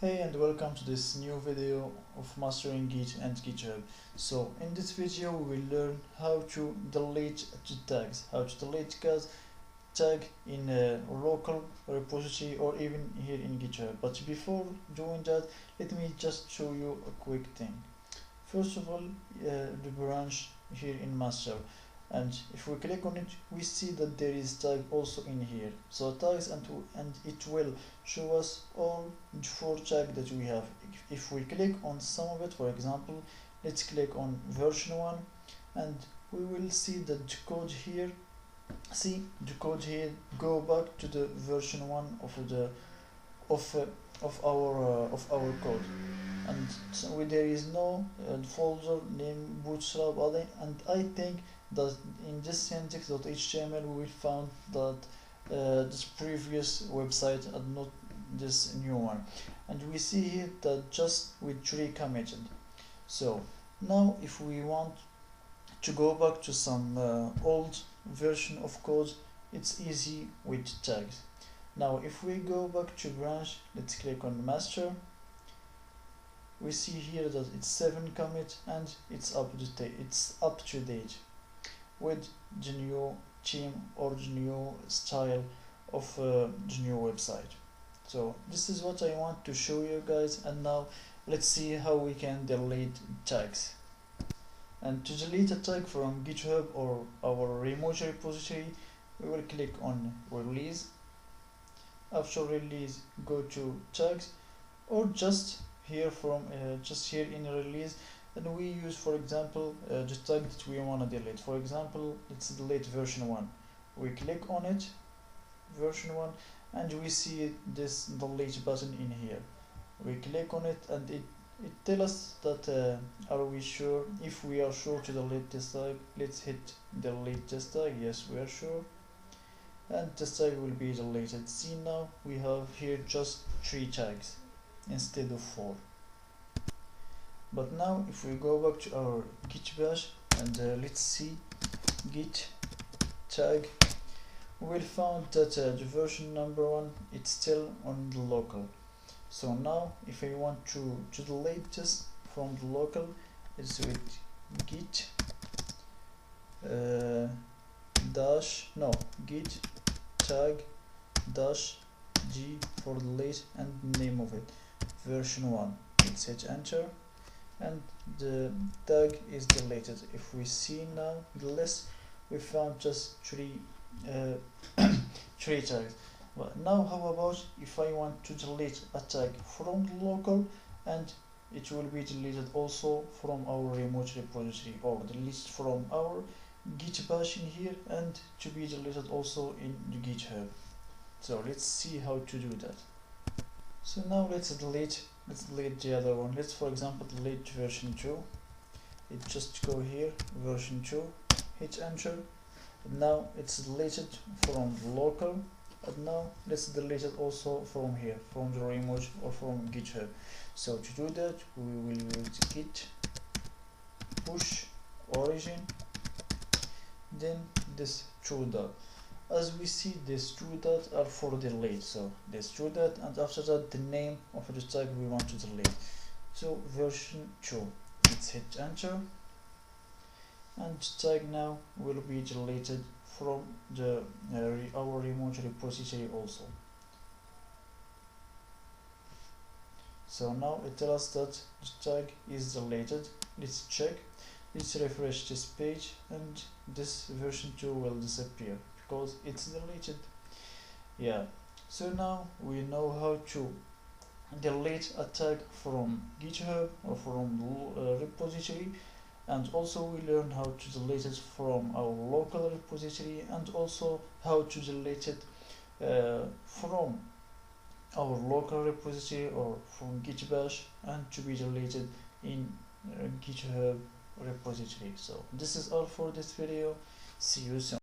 Hey and welcome to this new video of mastering Git and GitHub. So in this video we will learn how to delete tags, how to delete tag in a local repository or even here in GitHub. But before doing that, let me just show you a quick thing. First of all, the branch here in master, and if we click on it, we see that there is tag also in here. So tags, and it will show us all the 4 tags that we have. If we click on some of it, for example, let's click on version 1, and we will see that the code here. See the code here. Go back to the version 1 of our code, and so there is no folder named bootstrap, and I think that in this syntax.html we will found that this previous website and not this new one, and we see here that just with 3 committed. So now if we want to go back to some old version of code, it's easy with tags. Now if we go back to branch, let's click on master. We see here that it's 7 commit and it's up to date with the new theme or the new style of the new website. So this is what I want to show you guys, and now let's see how we can delete tags. And to delete a tag from GitHub or our remote repository, we will click on release. After release, go to tags, or just here in release, and we use, for example, the tag that we want to delete. For example, let's delete version 1. We click on it, version 1, and we see this delete button in here. We click on it, and it tells us that are we sure. If we are sure to delete this tag, let's hit delete this tag. Yes, we are sure, and this tag will be deleted. See, now we have here just 3 tags instead of 4. But now if we go back to our git bash and let's see git tag, we will find that the version number 1, it's still on the local. So now if I want to delete this from the local, it's with git git tag dash g for delete and name of it version 1. Let's hit enter, and the tag is deleted. If we see now the list, we found just 3 tags. But now how about if I want to delete a tag from the local, and it will be deleted also from our remote repository, or the list from our git bash in here, and to be deleted also in the GitHub. So let's see how to do that. So now let's delete the other one. Let's, for example, delete version 2. It just go here, version 2, hit enter, and now it's deleted from the local. And now let's delete it also from here, from the remote or from GitHub. So to do that, we will use git push origin, then this true dot. As we see, these 2 dots are for delete, so this 2 dot, and after that the name of the tag we want to delete. So version 2, let's hit enter, and the tag now will be deleted from the our remote repository also. So now it tells us that the tag is deleted. Let's check, let's refresh this page, and this version 2 will disappear because it's deleted. Yeah, so now we know how to delete a tag from GitHub or from the repository, and also we learn how to delete it from our local repository, and also how to delete it from our local repository or from git bash, and to be deleted in GitHub repository. So this is all for this video. See you soon.